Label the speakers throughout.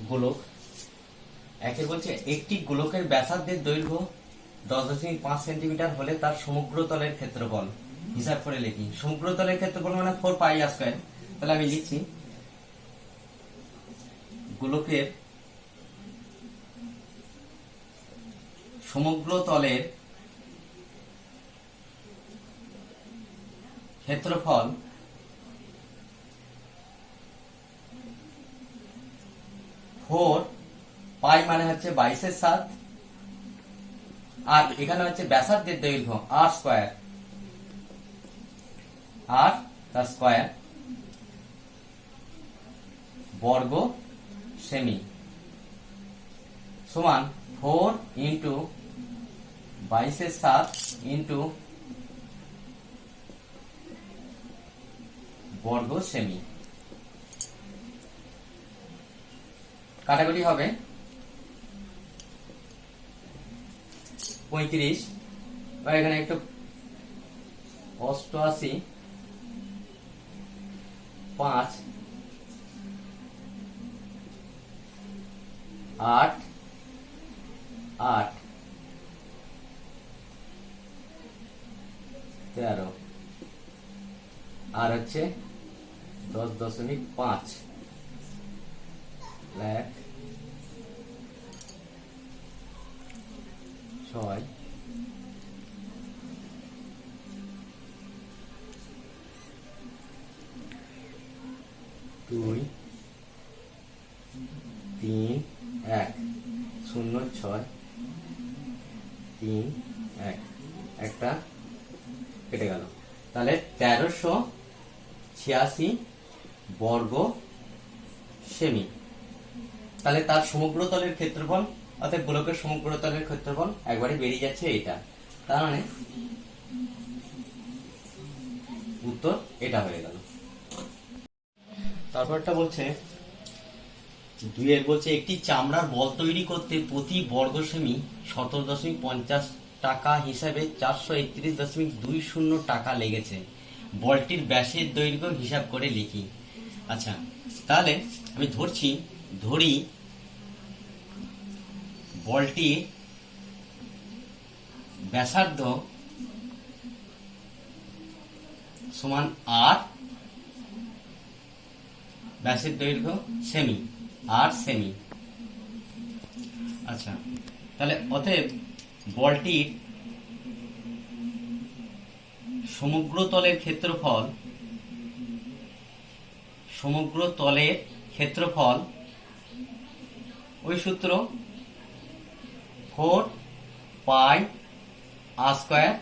Speaker 1: গোলক। একে বলছে একটি গোলকের ব্যাসার্ধের দৈর্ঘ্য 10.5 সেন্টিমিটার হলে তার সমগ্রতলের ক্ষেত্রফল হিসাব করে লিখি। সমগ্রতলের ক্ষেত্রফল মানে 4 পাই আর স্কয়ার। তাহলে আমি লিখছি গোলকের সমগ্রতলের ক্ষেত্রফল 4 পাই মানে হচ্ছে 22/7 আর এখানে হচ্ছে ব্যাসার্ধের দৈর্ঘ্য আর স্কয়ার, আর তার স্কয়ার বর্গ সেমি সমান 4 ইন্টু 22/7 ইন্টু বর্গ সেমি। কাটাকুটি হবে 35, এখানে একটু 88, 5, 8, 8, 13 আর হচ্ছে 10.5 লাখ 6 2 3 1 0 6 3 1 একটা কেটে গেল। তাহলে 1386 বর্গ সেমি। তাহলে তার সমগ্রতলের ক্ষেত্রফল অর্থাৎ গোলকের সমগ্রতলের ক্ষেত্রফল একবারে বেরিয়ে যাচ্ছে এটা। তার মানে উত্তর এটা হয়ে গেল। তারপরটা বলছে 2 বলছে একটি চামড়ার বল তৈরি করতে প্রতি বর্গ সেমি 17.50 টাকা হিসাবে 431.20 টাকা লেগেছে। বলটির ব্যাসের দৈর্ঘ্য হিসাব করে লিখি। আচ্ছা, তাহলে আমি ধরি বলটি ব্যাসার্ধ সমান আর, ব্যাসের দৈর্ঘ্য সেমি, আর সেমি। আচ্ছা, তাহলে অতএব বলটির সমগ্রতলের ক্ষেত্রফল ওই সূত্র 4 পাই আর স্কয়ার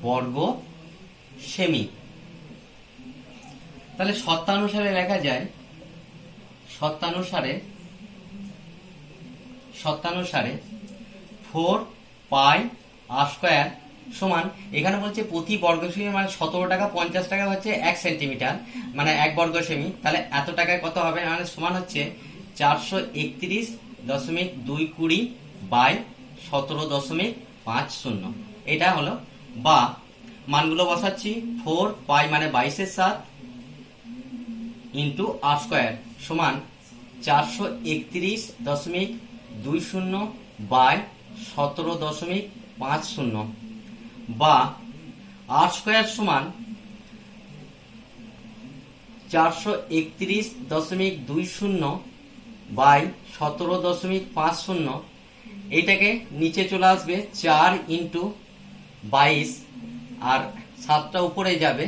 Speaker 1: বর্গ সেমি। তাহলে শর্তানুসারে লেখা যায়, শর্তানুসারে 4 পাই আর স্কয়ার সমান, এখানে বলছে প্রতি বর্গ সেমি মানে 17 টাকা 50 টাকা হচ্ছে 1 সেন্টিমিটার মানে 1 বর্গ সেমি। তাহলে এত টাকায় কত হবে মানে সমান হচ্ছে 431.220 বাই 17.50। এটা হলো, বা মানগুলো বসাচ্ছি 4 পাই মানে 22/7 ইন্টু আর স্কয়ার সমান 431.20 বাই 17.50, বা আর স্কয়ার সমান 431.20 বাই 17.50। এইটাকে নিচে চলে আসবে 4 ইন্টু 22 আর 7টা উপরে যাবে।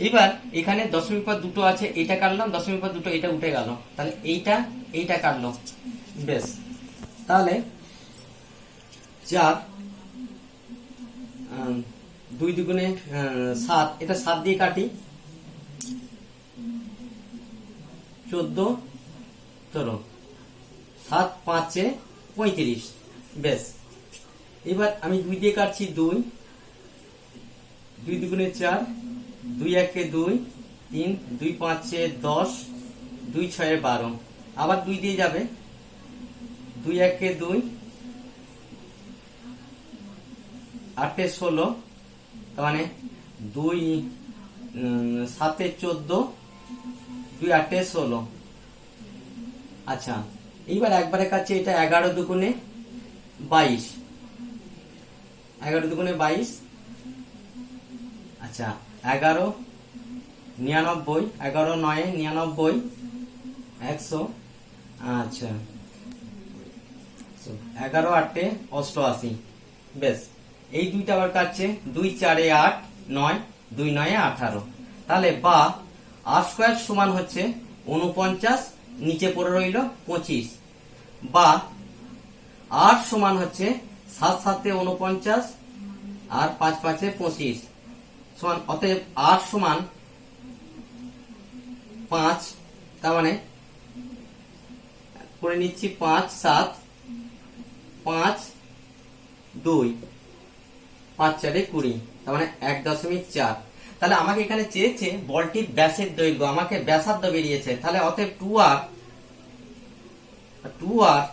Speaker 1: এবার এখানে দশমিক পর দুটো আছে, এটা কাটলাম, দশমিক পর দুটো এটা উঠে গেল, তাহলে এইটা কাটলো। বেশ, তাহলে 4 2 দুগুণে 7, এটা 7 দিয়ে কাটি 14, 7 5 35। বেশ, এবার আমি 2 দিয়ে কাটছি 2 দুগুণে 4, 2 1 2, 3 2 5 10, 2 6 12, আবার 2 দিয়ে যাবে, 2 1 2, 8 16, তার মানে 2 7 14, 2 8 16। আচ্ছা, এইবার একবারে কাছে এটা 11 দুগুণে 22, 11 দুগুণে 22, আচ্ছা 11 99, 11 9 99, 100, আচ্ছা 11 8 88, বেশ। এই দুইটা আবার কাটছে 2 4 8 9, 2 9 18, তাহলে বা আর স্কয়ার সমান হচ্ছে 49, নিচে পড়ে রইল 25, বা আর সমান হচ্ছে 7 7 49 আর 5 5 25 সমান, অতএব আর সমান 5, তার মানে করে নিচ্ছি 5 7 5 2, 5 4 20, তার মানে 1.4। তাহলে আমাকে এখানে চেয়েছে বলটির ব্যাসের দৈর্ঘ্য, আমাকে ব্যাসার্ধ বেরিয়েছে, তাহলে অতএব 2r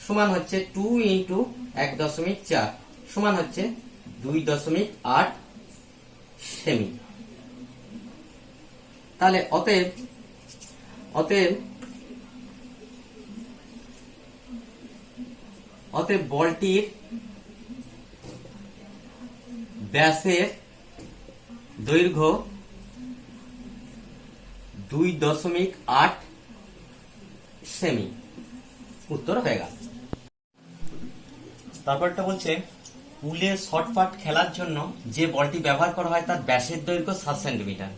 Speaker 1: সমান হচ্ছে 2 ইন্টু 1.4 সমান হচ্ছে 2.8 সেমি। তাহলে অতএব বলটির ব্যাসের দৈর্ঘ্য 2.8 সেমি। উত্তর হয়ে গেল। তারপরটা বলছে পুলে শর্টপাট খেলার জন্য যে বলটি ব্যবহার করা হয় তার ব্যাসের দৈর্ঘ্য 7 সেন্টিমিটার।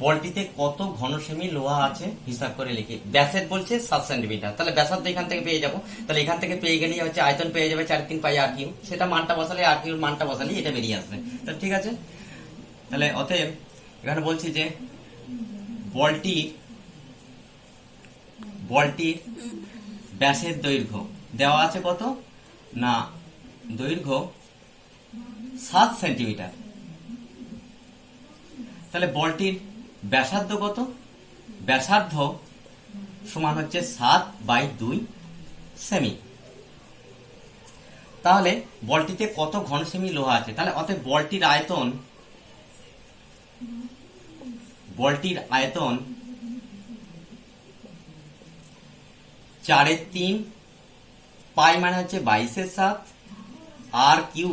Speaker 1: বলটিতে কত ঘন সেমি লোহা আছে হিসাব করে লিখি। ব্যাসের বলছে 7 সেন্টিমিটার, তাহলে ব্যাসার্ধ এখান থেকে পেয়ে যাবো। তাহলে এখান থেকে পেয়ে গেলেই হচ্ছে আয়তন পেয়ে যাবে 4 3 পাই আর কিউ, সেটা মানটা বসালে আর কিউর মানটা বসালে এটা বেরিয়ে আসবে। তাহলে ঠিক আছে, তাহলে অতএব এখানে বলছি যে বলটির ব্যাসের দৈর্ঘ্য দেওয়া আছে কত না, দৈর্ঘ্য 7 সেন্টিমিটার। তাহলে বলটির ব্যাসার্ধ কত, ব্যাসার্ধ সমান হচ্ছে 7/2 সেমি। তাহলে বলটিতে কত ঘন সেমি লোহা আছে, তাহলে অতএব বলটির আয়তন 4/3 পাই মানে হচ্ছে 22/7, আর কিউ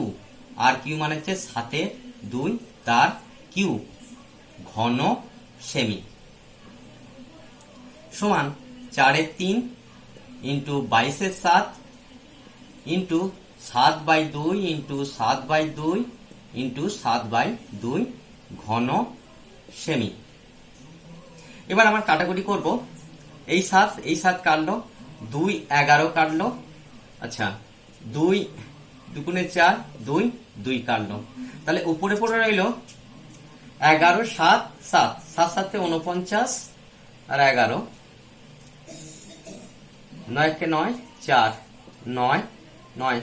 Speaker 1: মানে হচ্ছে 7/2 তার কিউ ঘন সেমি সমান 4/3 ইন্টু 22/7 ইন্টু 7/2 ইন্টু 7/2 ইন্টু 7/2 ঘন সেমি। এবার আমার কাটাকুটি করব। এই 7 কাটলো, 2 11 কাটলো, আচ্ছা 2 দুগুণে 4 2 2 কাটলো, তাহলে উপরে পড়ে রইল 11 7 7 7 7 49 আর 11 9 কে 9 4 9 9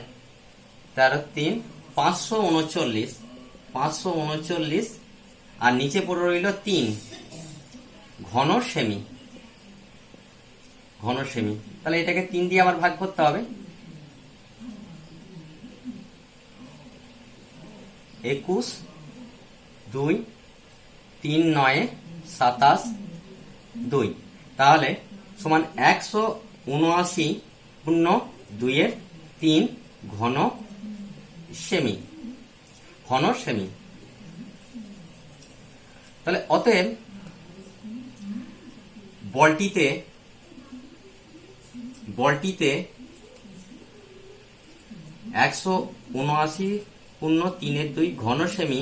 Speaker 1: 13 3 539 আর নিচে পড়ে রইল 3 ঘন সেমি। তাহলে এটাকে 3 দিয়ে আবার ভাগ করতে হবে। 21 2 3 9 27 2, তাহলে সমান 179 পূর্ণ 2 3 ঘন সেমি। তাহলে অতএব বলটিতে 179 পূর্ণ 3/2 ঘন সেমি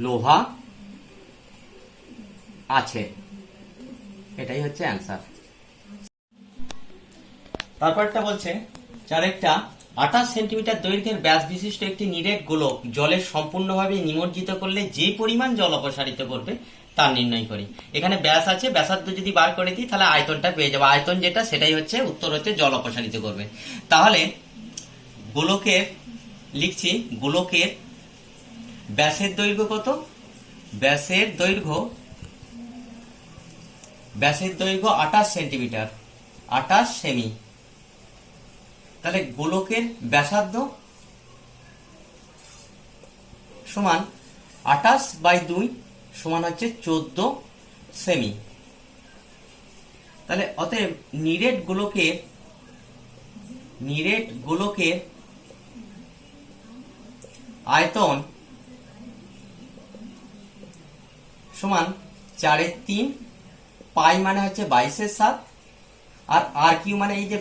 Speaker 1: লোহা আছে, এটাই হচ্ছে অ্যান্সার। তারপরটা বলছে চারেকটা 28 সেন্টিমিটার দৈর্ঘ্যের ব্যাস বিশিষ্ট একটি নিরেট গোলক জলে সম্পূর্ণভাবে নিমজ্জিত করলে যে পরিমাণ জল অপসারিত করবে তা নির্ণয় করি। এখানে ব্যাস আছে, ব্যাসার্ধ যদি বার করে দিই তাহলে আয়তনটা পেয়ে যাবো। আয়তন যেটা সেটাই হচ্ছে উত্তর, হচ্ছে জল অপসারিত করবে। তাহলে গোলকের লিখছি, গোলকের ব্যাসের দৈর্ঘ্য কত, ব্যাসের দৈর্ঘ্য 28 সেন্টিমিটার, 28 সেমি। তাহলে গোলকের ব্যাসার্ধ সমান 28/2 সমান হচ্ছে 14 সেমি। তাহলে অতএব নিরেট গোলকের আয়তন সমান 4/3, পাই মানে হচ্ছে 22/7, আর আর কিউ মানে এই যে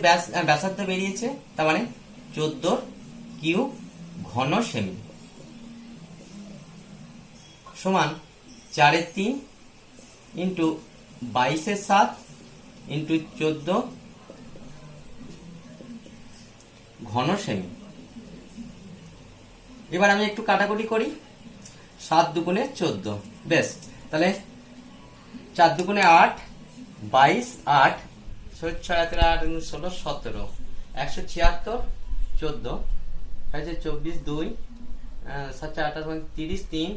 Speaker 1: ব্যাসার্ধ বেরিয়েছে, তার মানে 14 কিউ ঘন সেমি সমান 4/3 ইন্টু 22/7 ইন্টু 14 ঘন সেমি। এবার আমি একটু কাটাকুটি করি, 7 দুগুণে 14, বেশ। তাহলে 4 দুগুণে 8, 22, 8, 6 8 16 17, 176, 14, 24, 2, 7 8 30, 3,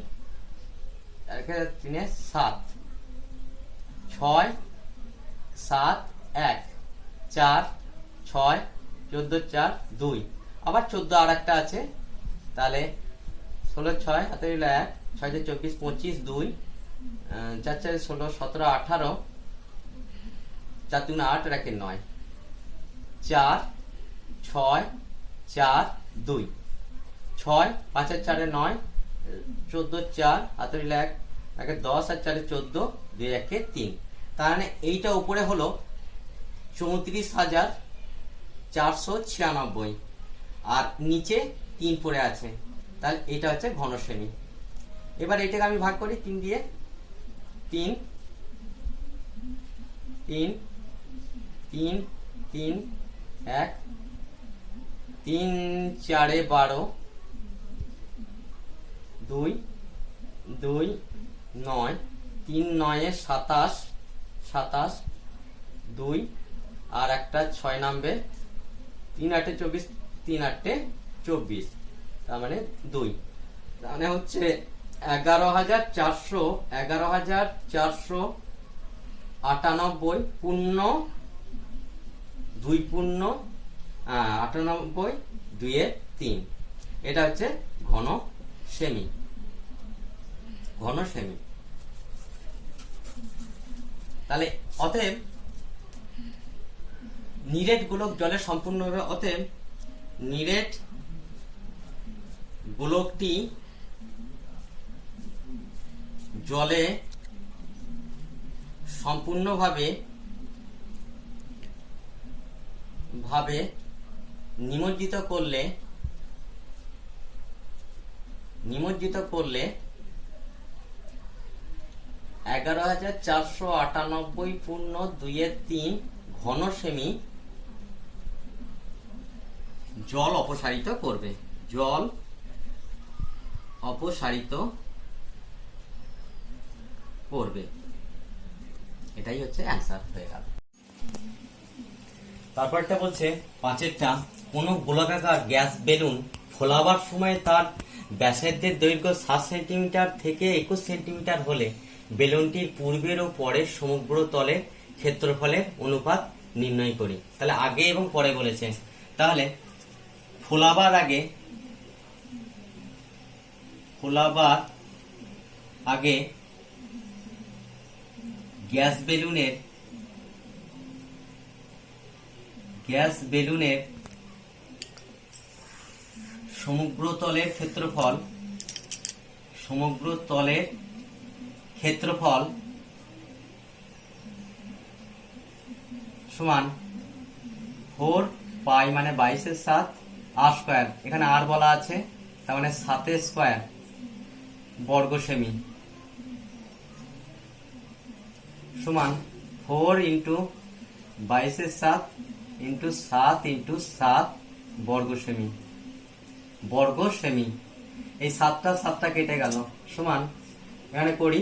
Speaker 1: 3 7, 6 7 1, 4 6, 14 4 2, আবার 14 আর একটা আছে, তাহলে 16 6 হাতে 1, 6 24 25 2, 4 4 16 17 18, 4 3 8 রেখে 9, 4 6 4 2, 6 5 4 9, 14 4 হাতে 1 একে 10 আর 4 14, 2 1 3। তার মানে এইটা উপরে হলো 34,496 আর নিচে 3 পড়ে আছে, তাহলে এটা হচ্ছে ঘন সেমি। এবার এটাকে আমি ভাগ করি 3 দিয়ে, 3 3 3 3 1, 3 4 12, 2 2 9, 3 9 27 27, 2 আর একটা 6 নামবে, 3 8 24, 3 8 24, তার মানে 2, তার মানে হচ্ছে 11,498 পূর্ণ 2 পূর্ণ 98 2 এর 3, এটা হচ্ছে ঘন সেমি। তাহলে অতএব নিরেট গোলক জলে সম্পূর্ণভাবে, অতএব নিরেট গোলকটি জলে সম্পূর্ণভাবে নিমজ্জিত করলে 11,498 পূর্ণ 2 এর 3 ঘন সেমি জল অপসারিত করবে। এটাই হচ্ছে অ্যান্সার হয়ে গেল। তারপরটা বলছে 5এরটা, কোন গোলাকার গ্যাস বেলুন ফোলাবার সময় তার ব্যাসার্ধের দৈর্ঘ্য 7 সেন্টিমিটার থেকে 21 সেন্টিমিটার হলে বেলুনটির পূর্বের ও পরের সমগ্র তলের ক্ষেত্রফলের অনুপাত নির্ণয় করি। তাহলে আগে এবং পরে বলেছে, তাহলে ফোলাবার আগে গ্যাস বেলুনের সমগ্র তলের ক্ষেত্রফল সমান 4 পাই মানে 22/7 আর স্কয়ার, এখানে আর বলা আছে, তার মানে 7 স্কয়ার বর্গ সেমি সমান 4 ইন্টু 22/7 ইন্টু 7 ইন্টু 7 বর্গ সেমি। এই 7টা কেটে গেল, সমান এখানে করি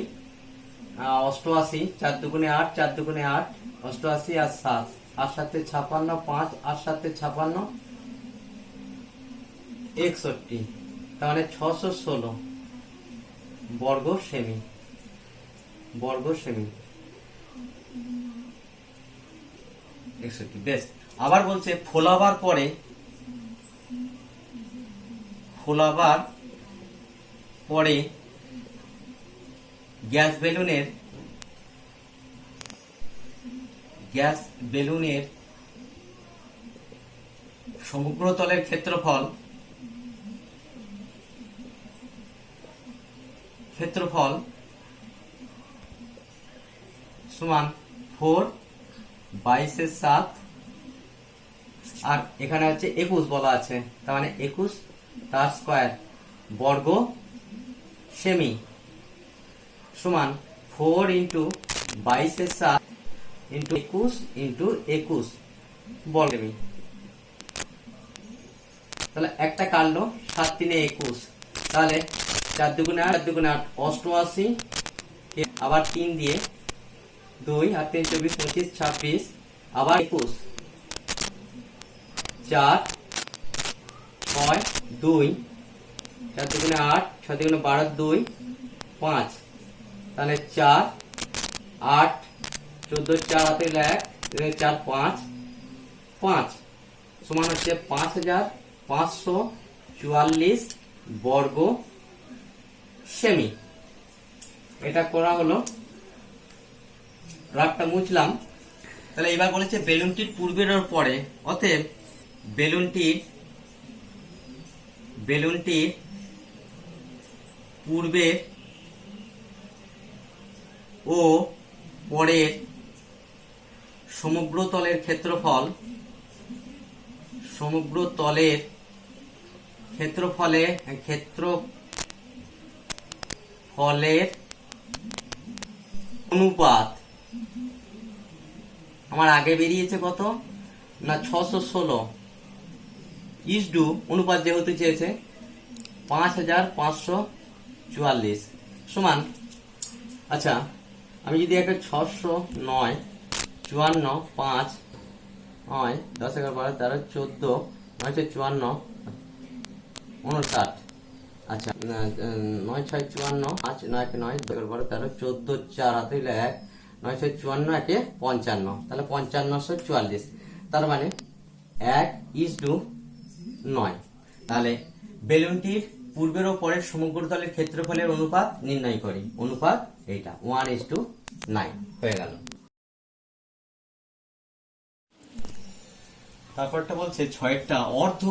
Speaker 1: 88, 4 দুগুণে 8, 4 দুগুণে 8, 88 আর 7, 8 7 56, 5 8 7 56, 61, তার মানে 616 বর্গ সেমি। বেশ। আবার বলছে ফোলাবার পরে গ্যাস গ্যাস বেলুনের সমগ্র তলের ক্ষেত্রফল সমান 4 22 আর এখানে হচ্ছে 21 বলা আছে, তার মানে 21 তার স্কয়ার বর্গ সেমি সমান 4 ইন্টু 22 ইন্টু 21 ইন্টু 21 বর্গ সেমি। তাহলে একটা কাটলো 7 3 21, তাহলে 4 দুগুণে 8 4 দুগুণে 8 88, আবার 3 দিয়ে 2 আর 3 24 25 26, আবার 21 4 6 2 4 দুগুণে 8 6 দুগুণে 12 2 5, তাহলে 4 8 14 4 হাতে 1 4 5 5 সমান হচ্ছে 5544 বর্গ সেমি। এটা করা হলো, রাগটা মুছলাম। তাহলে এবার বলেছে বেলুনটির পূর্বের ও পরে, অতএব বেলুনটির পূর্বের ও পরের সমগ্র তলের ক্ষেত্রফলের অনুপাত আমার আগে বেরিয়েছে কত না 616 ইসডু অনুপাত যেহেতু চেয়েছে 5544 সমান, আচ্ছা আমি যদি একটা 609 54 5 9 10 11 12 13 14 9 54 59, আচ্ছা 9 6 54 5 9 9 10 11 12 13 14 4 হাতে 1 9 6 54 1 55, তাহলে 5544, তার মানে 1:9। তাহলে বেলুনটির পূর্বের ও পরের সমগ্র তলের ক্ষেত্রফলের অনুপাত নির্ণয় করি। অনুপাত এইটা 1:9 হয়ে গেল। তারপরটা বলছে 6টা অর্ধ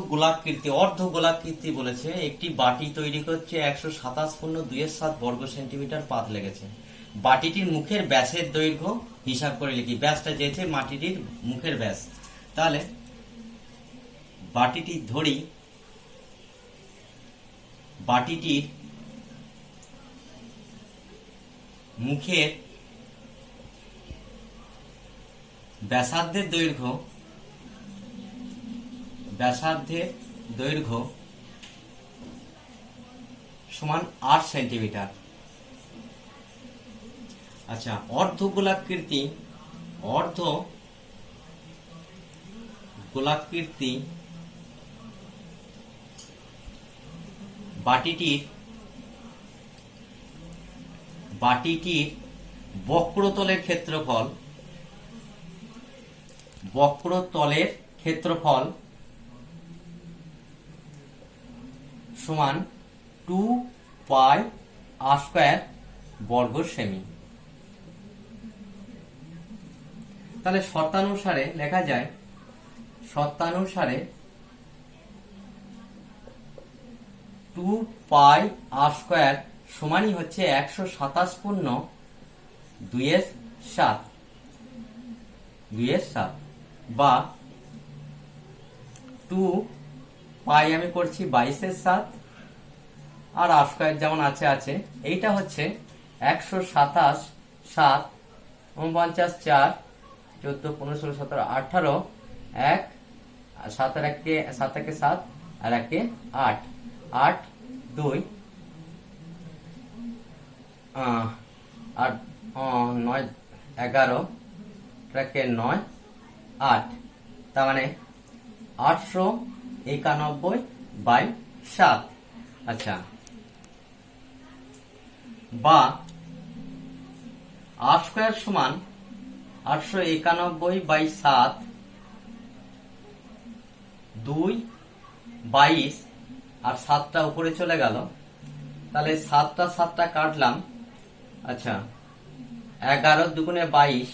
Speaker 1: গোলাকৃতি বলেছে একটি বাটি তৈরি করছে 127.27 বর্গ সেন্টিমিটার পাত লেগেছে। বাটিটির মুখের ব্যাসের দৈর্ঘ্য হিসাব করে লিখি। ব্যাসটা যেতে মাটিটির মুখের ব্যাস, তাহলে বাটিটির মুখের ব্যাসার্ধের দৈর্ঘ্য সমান 8 সেন্টিমিটার। আচ্ছা অর্ধ গোলাকৃতি বাটিটির বক্রতলের ক্ষেত্রফল সমান 2 পাই r স্কয়ার বর্গ সেমি। তাহলে শর্তানুসারে লেখা যায়, 2 পাই r স্কয়ার সমানই হচ্ছে 127.2 বা 2 পাই আমি করছি 22/7 আর r স্কয়ার যেমন আছে এইটা হচ্ছে 127 7 49 4 14 15 16 17 18 1 7 আর 1 কে 7 আর 1 কে 8 8 2 8 9 11 কে 9 8, তার মানে 891/7। আচ্ছা বা r স্কয়ার সমান 891/7 2 22 আর 7টা উপরে চলে গেল, তাহলে 7টা কাটলাম। আচ্ছা 11 দুগুণে 22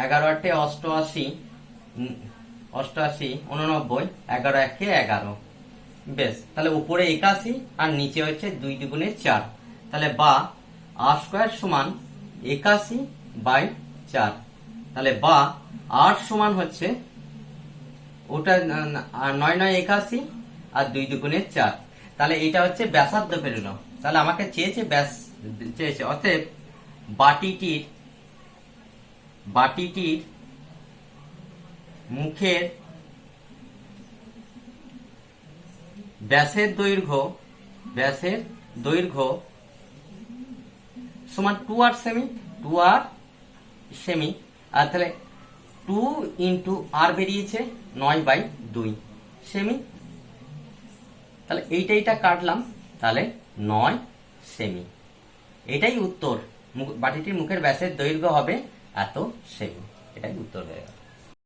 Speaker 1: 11 অষ্টআশি, 89, 11 একে 11। বেশ, তাহলে উপরে 81 আর নিচে হচ্ছে 2 দুগুণে 4। তাহলে বা r স্কয়ার সমান 81/4। তাহলে বা r সমান হচ্ছে ওটা 9 9 81 আর 2 দুগুণে 4। তাহলে এটা হচ্ছে ব্যাসার্ধ বেরোলো। তাহলে আমাকে চেয়েছে ব্যাস চেয়েছে, অতএব বাটিটির মুখের ব্যাসের দৈর্ঘ্য সমান 2r সেমি। আর তাহলে 2 ইন্টু আর বেরিয়েছে 9/2 সেমি। তাহলে এইটা কাটলাম, তাহলে 9 সেমি। এটাই উত্তর। বাটিটির মুখের ব্যাসের দৈর্ঘ্য হবে এত সেমি। এটাই উত্তর হয়ে গেল।